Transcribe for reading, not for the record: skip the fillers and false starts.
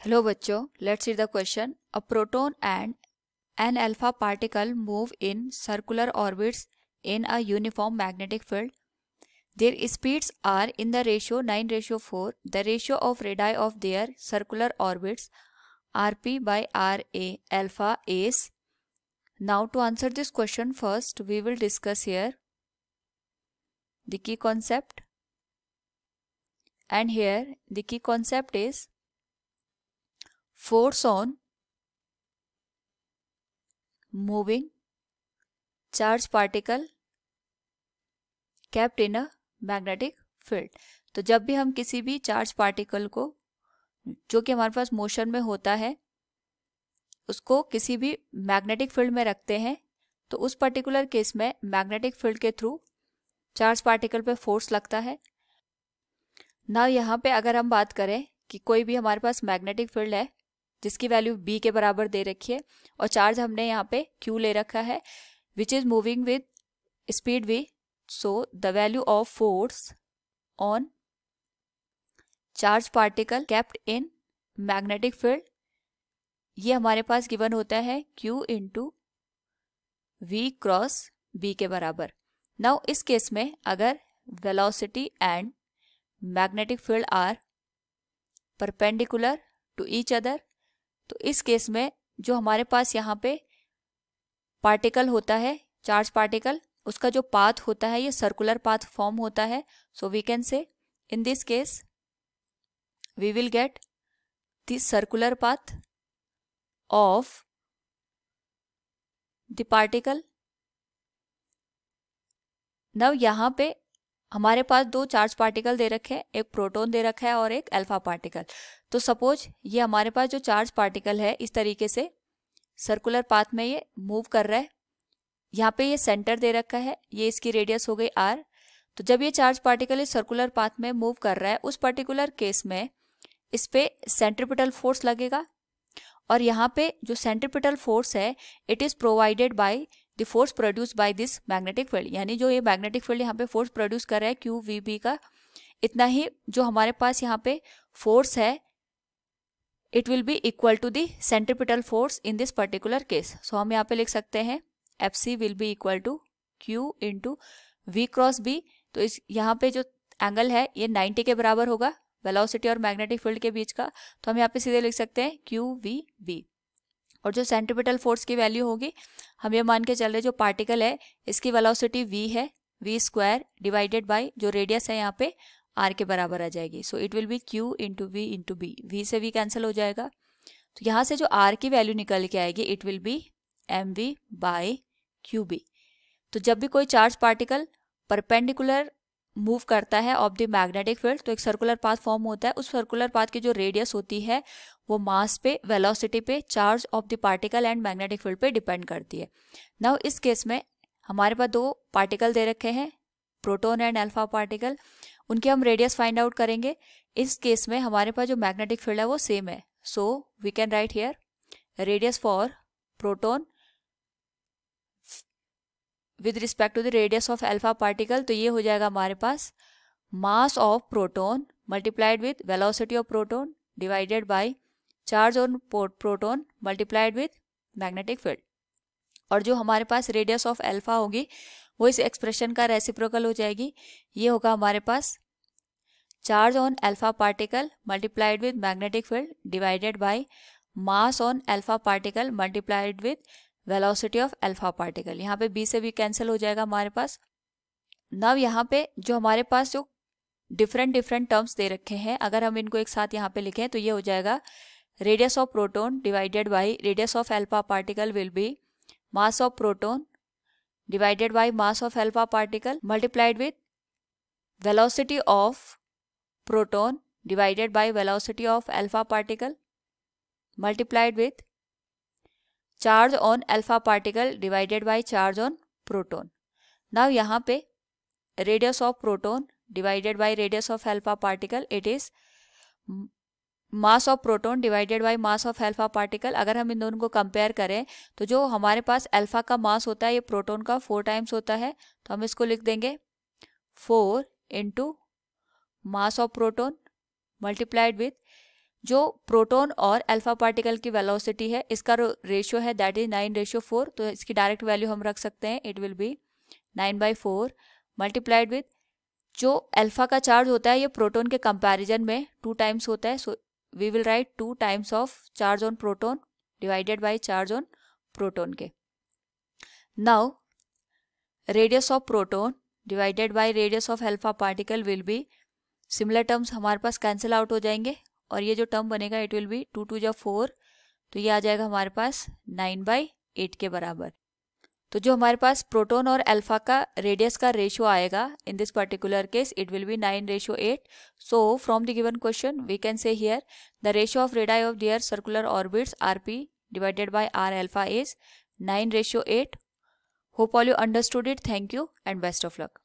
Hello बच्चों, let's see the question. A proton and an alpha particle move in circular orbits in a uniform magnetic field. Their speeds are in the ratio 9:4. The ratio of radii of their circular orbits Rp by Ra alpha is. Now to answer this question, first we will discuss here the key concept, and here the key concept is force on moving charge particle kept in a magnetic field. तो जब भी हम किसी भी charge particle को जो कि हमारे पास मोशन में होता है उसको किसी भी मैग्नेटिक फील्ड में रखते हैं, तो उस पर्टिकुलर केस में मैग्नेटिक फील्ड के थ्रू चार्ज पार्टिकल पे फोर्स लगता है. ना यहाँ पे अगर हम बात करें कि कोई भी हमारे पास मैग्नेटिक फील्ड है जिसकी वैल्यू b के बराबर दे रखी है और चार्ज हमने यहाँ पे q ले रखा है which is moving with speed v. So the value of force on charge particle kept in magnetic field ये हमारे पास गिवन होता है Q into V cross B के बराबर. नाउ इस केस में अगर velocity and magnetic field are perpendicular to each other, तो इस केस में जो हमारे पास यहाँ पे पार्टिकल होता है चार्ज पार्टिकल, उसका जो पाथ होता है ये सर्कुलर पाथ फॉर्म होता है. So we can say in this case we will get this circular path of the particle. Now यहाँ पे हमारे पास दो चार्ज पार्टिकल दे रखे हैं, एक प्रोटॉन दे रखा है और एक अल्फा पार्टिकल. तो सपोज ये हमारे पास जो चार्ज पार्टिकल है इस तरीके से सर्कुलर पाथ में ये मूव कर रहा है. यहाँ पे ये सेंटर दे रखा है, ये इसकी रेडियस हो गई r. तो जब ये चार्ज पार्टिकल इस सर्कुलर पाथ में मूव कर रहा है उस पर्टिकुलर केस में इस पे सेंट्रीपिटल फोर्स लगेगा, और यहाँ पे जो सेंट्रीपिटल फोर्स है it is provided by the force produced by this magnetic field. यानी जो ये मैग्नेटिक फील्ड यहाँ पे फोर्स प्रोड्यूस कर रहा है क्यू वी बी का, इतना ही जो हमारे पास यहाँ पे फोर्स है it will be equal to the centripetal force in this particular case. So हम यहाँ पे लिख सकते हैं FC will be equal to Q into V cross B. तो इस यहाँ पे जो एंगल है ये 90 के बराबर होगा वेलोसिटी और मैग्नेटिक फील्ड के बीच का. तो हम यहाँ पे सीधे लिख सकते हैं QVB. और जो सेंट्रीपिटल फोर्स की वैल्यू होगी हम ये मान के चल रहे जो पार्टिकल है इसकी वेलोसिटी V है, V स्क्वायर डिवाइडेड बाई जो रेडियस है यहाँ पे R के बराबर आ जाएगी. So it will B Q into V into B. V से V कैंसिल हो जाएगा. तो यहाँ से जो R की वैल्यू निकल के आएगी it will B mv by QB. तो जब भी कोई चार्ज पार्टिकल परपेंडिकुलर मूव करता है ऑफ द मैग्नेटिक फील्ड तो एक सर्कुलर पाथ फॉर्म होता है. उस सर्कुलर पाथ की जो रेडियस होती है वो मास पे, वेलोसिटी पे, charge of the particle and magnetic field पे डिपेंड करती है. नाउ इस केस में हमारे पास दो पार्टिकल दे रखे हैं प्रोटॉन एंड अल्फा पार्टिकल, उनके हम रेडियस फाइंड आउट करेंगे. इस केस में हमारे पास जो मैग्नेटिक फील्ड है वो सेम है. So we can write here radius for proton with respect to the radius of alpha particle. तो ये हो जाएगा हमारे पास mass of proton multiplied with velocity of proton divided by charge on proton multiplied with magnetic field. और जो हमारे पास radius of alpha होगी वो इस एक्सप्रेशन का रेसिप्रोकल हो जाएगी. ये होगा हमारे पास charge on alpha particle multiplied with magnetic field divided by mass on alpha particle multiplied with velocity of alpha particle. यहाँ पे B से भी कैंसिल हो जाएगा हमारे पास. नव यहाँ पे जो हमारे पास जो डिफरेंट टर्म्स दे रखे हैं अगर हम इनको एक साथ यहाँ पे लिखें तो ये हो जाएगा radius of proton divided by radius of alpha particle will B mass of proton divided by mass of alpha particle multiplied with velocity of proton divided by velocity of alpha particle multiplied with charge on alpha particle divided by charge on proton. Now यहाँ पे radius of proton divided by radius of alpha particle it is mass of proton divided by mass of alpha particle. अगर हम इन दोनों को compare करें तो जो हमारे पास अल्फा का मास होता है ये प्रोटॉन का 4 टाइम्स होता है. तो हम इसको लिख देंगे 4 into mass of proton multiplied with जो प्रोटॉन और अल्फा पार्टिकल की वेलोसिटी है इसका रेशियो है दैट इज 9:4, तो इसकी डायरेक्ट वैल्यू हम रख सकते हैं, it will B 9/4 multiplied with जो अल्फा का चार्ज होता है ये प्रोटॉन के कंपैरिजन में 2 टाइम्स होता है, so we will write 2 times of charge on proton divided by charge on proton के. Now radius of proton divided by radius of alpha particle will be, similar terms हमारे पास cancel out हो जाएंगे और ये जो टर्म बनेगा it will B 2 2 4, तो ये आ जाएगा हमारे पास 9/8 के बराबर. तो जो हमारे पास प्रोटॉन और अल्फा का रेडियस का रेशियो आएगा in this particular case it will be 9:8. So from the given question we can say here the ratio of radii of their circular orbits rp divided by r alpha is 9:8. Hope all you understood it. Thank you and best of luck.